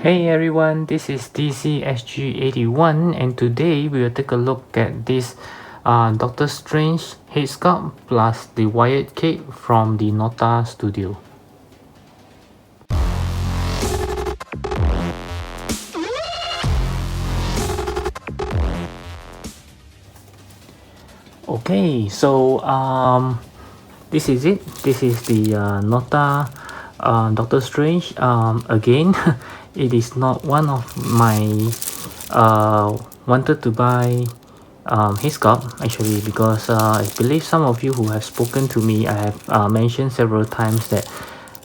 Hey everyone, this is DCSG 81 and today we will take a look at this Dr. Strange head sculpt plus the wired cape from the NOTA Studio. Okay, so this is it. This is the NOTA Dr. Strange. Again, it is not one of my wanted to buy head sculpt actually, because I believe some of you who have spoken to me, I have mentioned several times that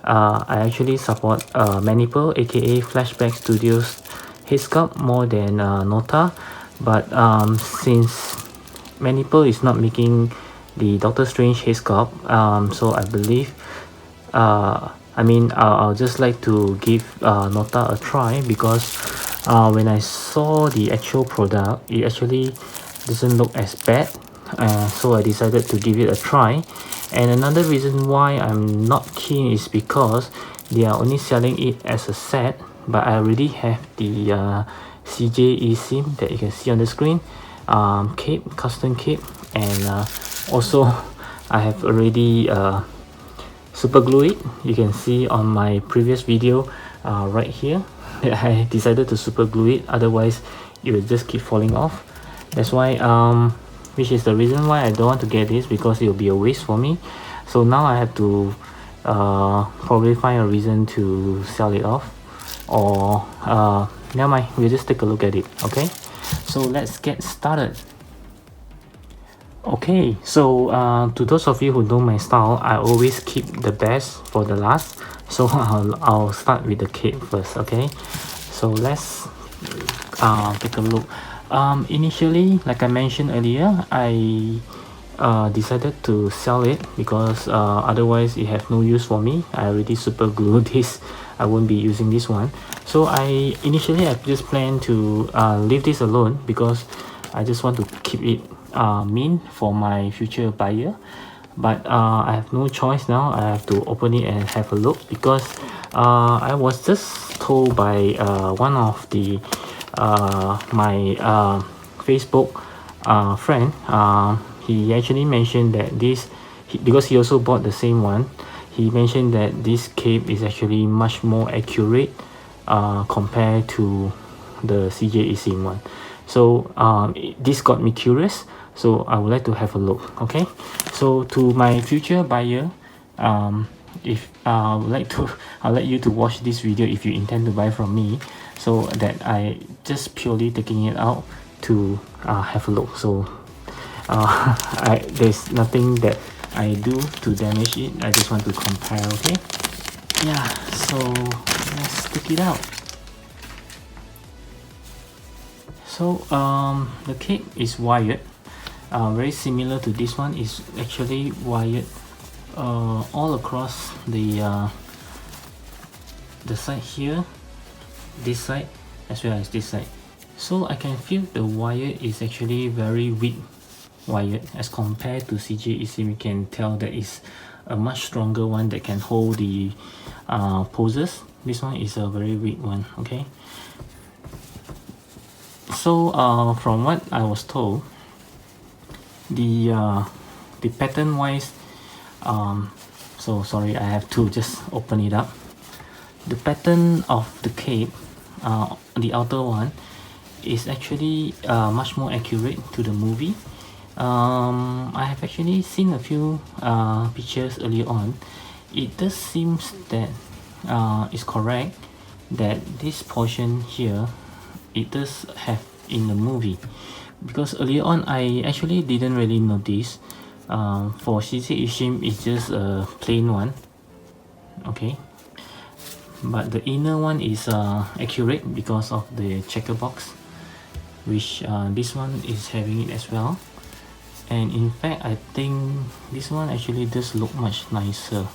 I actually support Manipur aka Flashback Studios head sculpt more than NOTA, but since Manipur is not making the Doctor Strange head sculpt, so I believe I'll just like to give NOTA a try, because when I saw the actual product, it actually doesn't look as bad, so I decided to give it a try. And another reason why I'm not keen is because they are only selling it as a set, but I already have the CJ eSIM that you can see on the screen, cape, custom cape, and also I have already super glue it. You can see on my previous video right here that I decided to super glue it, otherwise it will just keep falling off. That's why which is the reason why I don't want to get this, because it will be a waste for me. So now I have to probably find a reason to sell it off, or never mind, we'll just take a look at it. Okay, so let's get started. Okay, so to those of you who know my style, I always keep the best for the last, so I'll start with the cape first. Okay, so let's take a look. Initially, like I mentioned earlier, I decided to sell it because otherwise it have no use for me. I already super glued this, I won't be using this one. So I just planned to leave this alone, because I just want to keep it mean for my future buyer. But I have no choice now. I have to open it and have a look, because I was just told by one of the my Facebook friend. He actually mentioned that because he also bought the same one, he mentioned that this cape is actually much more accurate compared to the CJ eSIM one. So this got me curious, so I would like to have a look. Okay, so to my future buyer, if I'll let you to watch this video if you intend to buy from me, so that I just purely taking it out to have a look. So there's nothing that I do to damage it. I just want to compare. Okay, yeah, so let's take it out. So the cape is wired, very similar to this one. Is actually wired all across the side here, this side as well as this side. So I can feel the wire is actually very weak wired as compared to CJ eSIM. You can tell that is a much stronger one that can hold the poses. This one is a very weak one. Okay, so from what I was told, the pattern wise, so sorry, I have to just open it up. The pattern of the cape, the outer one, is actually much more accurate to the movie. I have actually seen a few pictures earlier on. It does seems that it's correct that this portion here, it does have in the movie, because earlier on I actually didn't really notice. For CJ eSIM it's just a plain one. Okay, but the inner one is accurate because of the checker box, which this one is having it as well. And in fact, I think this one actually does look much nicer,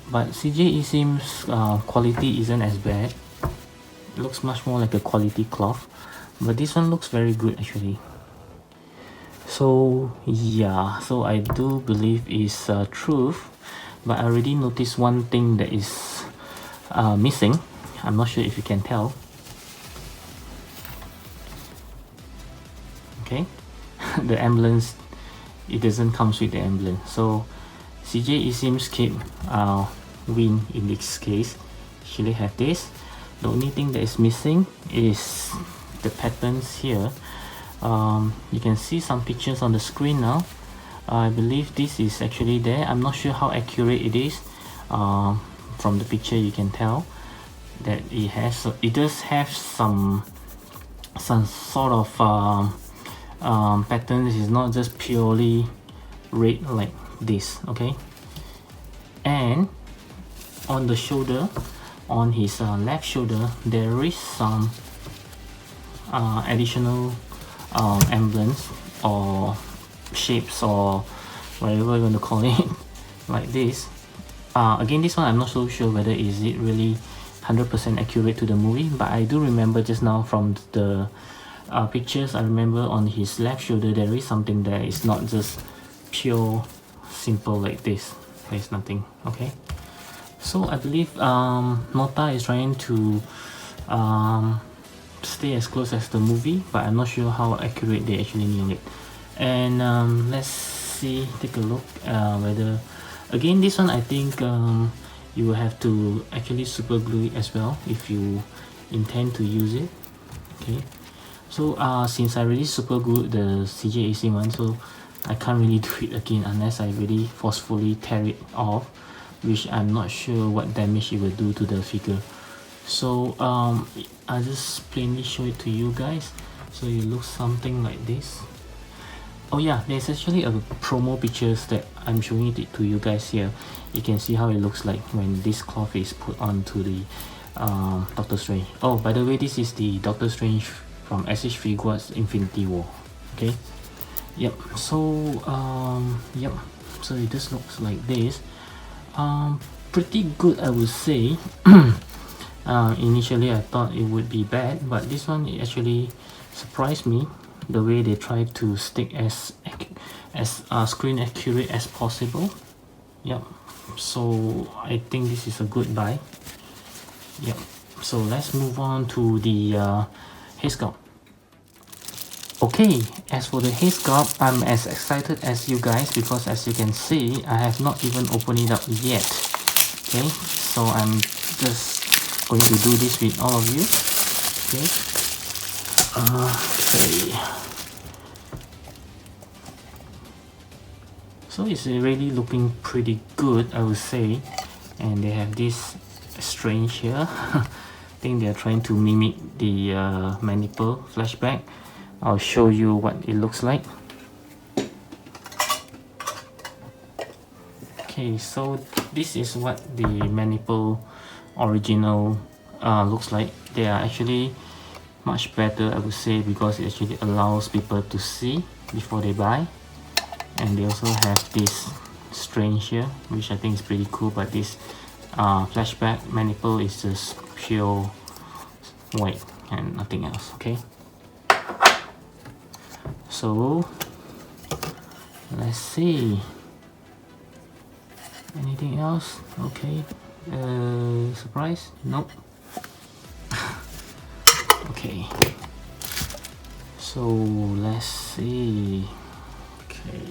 but CJ eSIM's quality isn't as bad. It looks much more like a quality cloth, but this one looks very good actually. So yeah, so I do believe it's truth, but I already noticed one thing that is missing I'm not sure if you can tell. Okay, the emblems, it doesn't comes with the emblem. So CJ eSIM's cape win in this case. Actually have this. The only thing that is missing is the patterns here. You can see some pictures on the screen now. I believe this is actually there. I'm not sure how accurate it is. From the picture you can tell that it does have some sort of patterns. It's not just purely red like this. Okay, and on the shoulder, on his left shoulder, there is some additional emblems or shapes or whatever you want to call it like this. Again, this one I'm not so sure whether is it really 100% accurate to the movie, but I do remember just now from the pictures, I remember on his left shoulder there is something that is not just pure simple like this. There's nothing. Okay, so I believe NOTA is trying to stay as close as the movie, but I'm not sure how accurate they actually nail it. And let's see, take a look whether, again, this one I think you will have to actually super glue it as well if you intend to use it. Okay, so since I already super glued the CJ eSIM one, so I can't really do it again unless I really forcefully tear it off, which I'm not sure what damage it will do to the figure. So I'll just plainly show it to you guys. So it looks something like this. Oh yeah, there's actually a promo pictures that I'm showing it to you guys here. You can see how it looks like when this cloth is put onto the Doctor Strange. Oh, by the way, this is the Doctor Strange from SH Figuarts Infinity War. Okay, yep. So yep, so it just looks like this. Pretty good, I would say. Initially I thought it would be bad, but this one actually surprised me, the way they try to stick as screen accurate as possible. Yep, so I think this is a good buy. Yep, so let's move on to the headsculpt. Okay, as for the headsculpt, I'm as excited as you guys, because as you can see, I have not even opened it up yet. Okay, so I'm just going to do this with all of you. Okay, okay. So it's really looking pretty good, I would say. And they have this strange here. I think they're trying to mimic the manipple flashback. I'll show you what it looks like. Okay, so this is what the manipple original looks like. They are actually much better, I would say, because it actually allows people to see before they buy. And they also have this strange here, which I think is pretty cool, but this flashback manipple is just pure white and nothing else. Okay, so let's see, anything else? Okay, surprise? Nope. Okay, so let's see. Okay,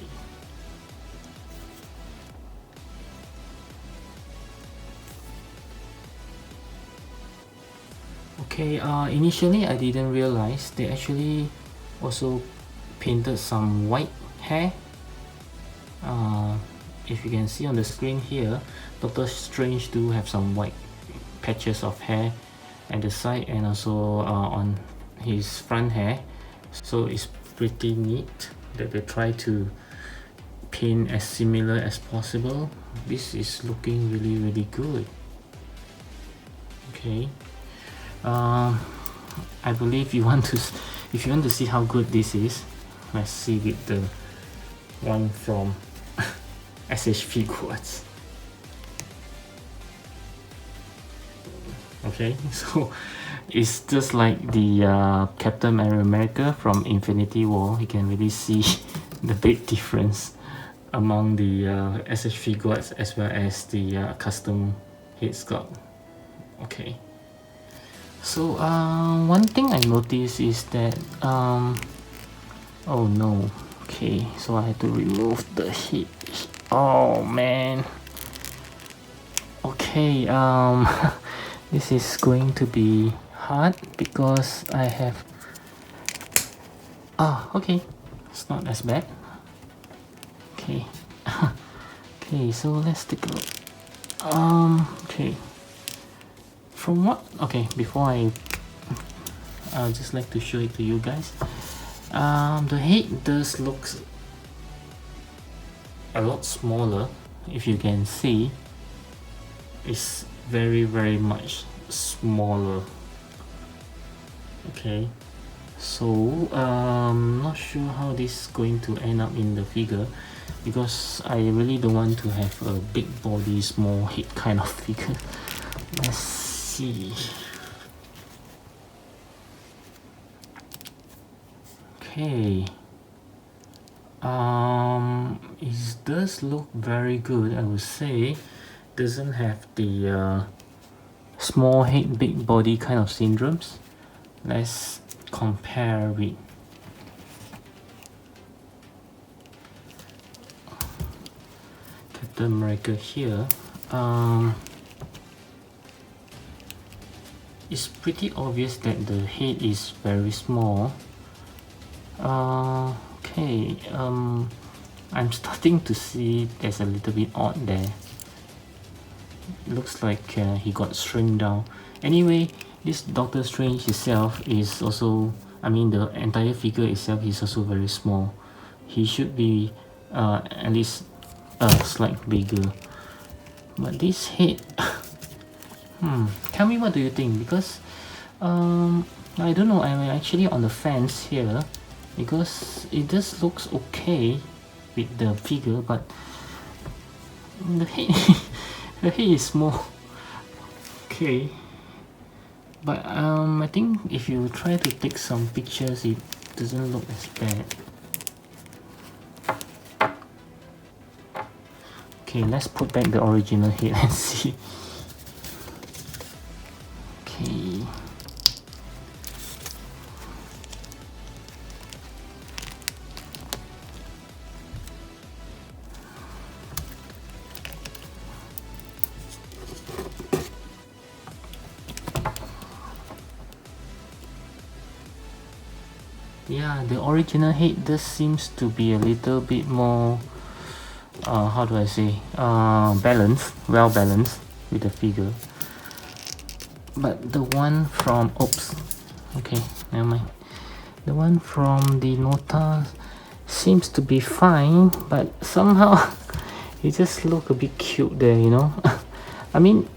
okay, initially I didn't realize they actually also painted some white hair. If you can see on the screen here, Doctor Strange do have some white patches of hair at the side and also on his front hair. So it's pretty neat that they try to paint as similar as possible. This is looking really good. Okay, I believe if you want to see how good this is, let's see with the one from SH Figuarts. Okay, so it's just like the Captain America from Infinity War. You can really see the big difference among the SH Figuarts as well as the custom head sculpt. Okay, So one thing I noticed is that oh no, okay, so I had to remove the heat. Oh man. Okay, this is going to be hard because I have okay, it's not as bad. Okay. Okay, so let's take a look. Okay, from what, okay, before I'll just like to show it to you guys. The head does look a lot smaller. If you can see, it's very much smaller. Okay, so not sure how this is going to end up in the figure, because I really don't want to have a big body small head kind of figure. Let's see. Okay, it does look very good, I would say. Doesn't have the small head big body kind of syndromes. Let's compare with Captain America here. It's pretty obvious that the head is very small. Okay, I'm starting to see there's a little bit odd there. Looks like he got shrunk down. Anyway, this Doctor Strange itself is also, I mean the entire figure itself is also very small. He should be at least a slight bigger. But this head, tell me what do you think, because I don't know, I'm actually on the fence here, because it just looks okay with the figure, but the head the head is small. Okay, but I think if you try to take some pictures, it doesn't look as bad. Okay, let's put back the original head and see. Okay. Yeah, the original head just seems to be a little bit more how do I say, balanced, well balanced with the figure. But the one from, oops, okay, never mind. The one from the NOTA seems to be fine, but somehow it just look a bit cute there, you know. I mean,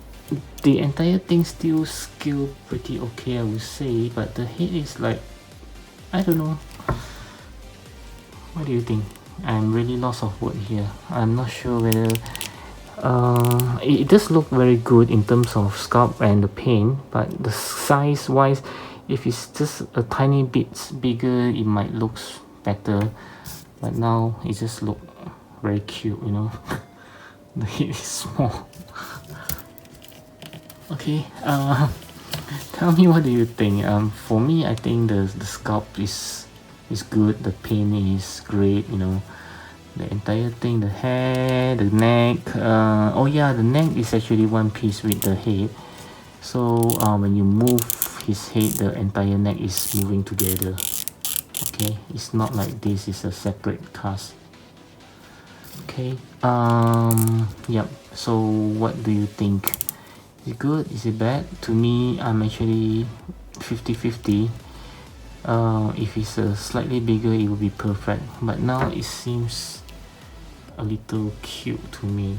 the entire thing still scale pretty okay, I would say, but the head is like, I don't know. What do you think? I'm really lost of word here. I'm not sure whether it does look very good in terms of sculpt and the paint, but the size wise, if it's just a tiny bit bigger, it might look better. But now it just look very cute, you know. The head is small. Okay, tell me what do you think. For me, I think the sculpt is good. The paint is great, you know. The entire thing, the hair, the neck. Oh yeah, the neck is actually one piece with the head. So when you move his head, the entire neck is moving together. Okay, it's not like this is a separate cast. Okay. Yep. So what do you think? Is it good? Is it bad? To me, I'm actually 50-50. If it's a slightly bigger, it would be perfect. But now it seems a little cute to me.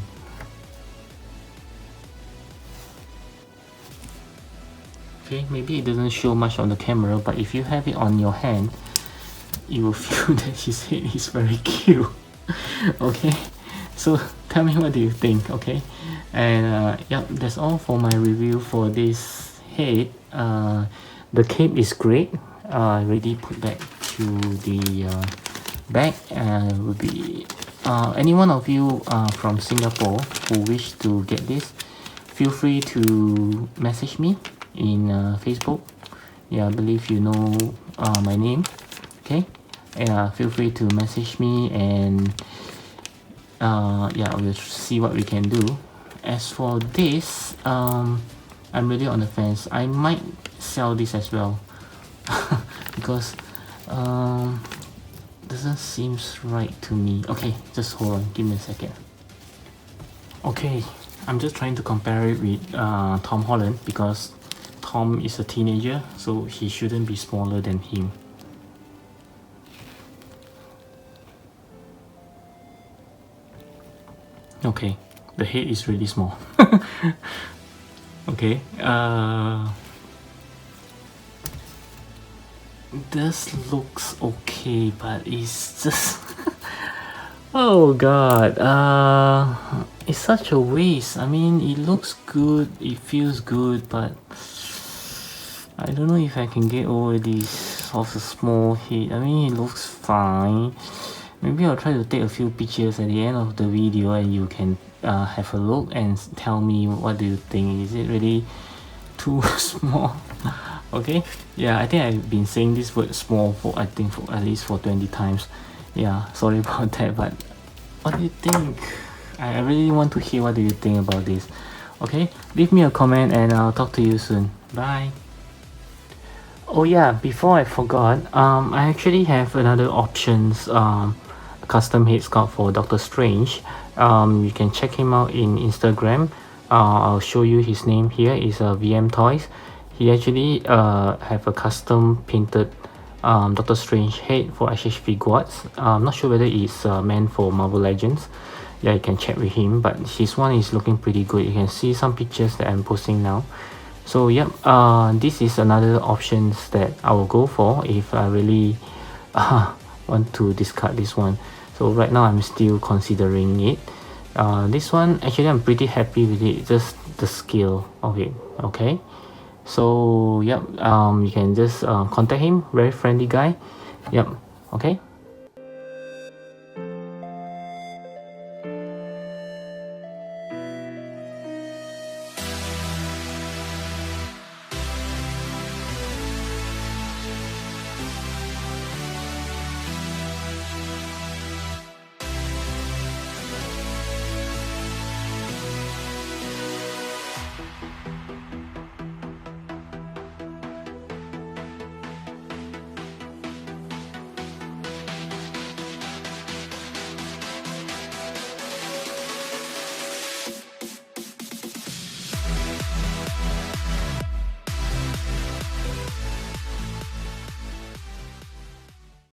Okay, maybe it doesn't show much on the camera, but if you have it on your hand, you will feel that his head is very cute. Okay, so tell me what do you think. Okay, and yeah, that's all for my review for this head. The cape is great. I already put back to the bag. Will be any one of you from Singapore who wish to get this, feel free to message me. in Facebook. Yeah, I believe you know my name. Okay, feel free to message me, and yeah, we'll see what we can do. As for this, I'm really on the fence. I might sell this as well because doesn't seems right to me. Okay, just hold on, give me a second. Okay, I'm just trying to compare it with Tom Holland, because Tom is a teenager, so he shouldn't be smaller than him. Okay, the head is really small. Okay, this looks okay, but it's just oh god, it's such a waste. I mean, it looks good, it feels good, but I don't know if I can get over this of a small head. I mean, it looks fine. Maybe I'll try to take a few pictures at the end of the video, and you can have a look and tell me what do you think. Is it really too small? Okay, yeah, I think I've been saying this word small for, I think, for at least for 20 times. Yeah, sorry about that, but what do you think? I really want to hear what do you think about this. Okay, leave me a comment, and I'll talk to you soon. Bye. Oh yeah, before I forgot, I actually have another options, custom head sculpt for Dr. Strange. You can check him out in Instagram. I'll show you his name here. Is VM Toys. He actually have a custom painted Dr. Strange head for SH Figuarts. I'm not sure whether it's meant for Marvel Legends. Yeah, you can check with him, but his one is looking pretty good. You can see some pictures that I'm posting now. So yep, this is another options that I will go for if I really want to discard this one. So right now I'm still considering it. This one, actually I'm pretty happy with it, just the scale of it. Okay, so yep, you can just contact him, very friendly guy. Yep, okay.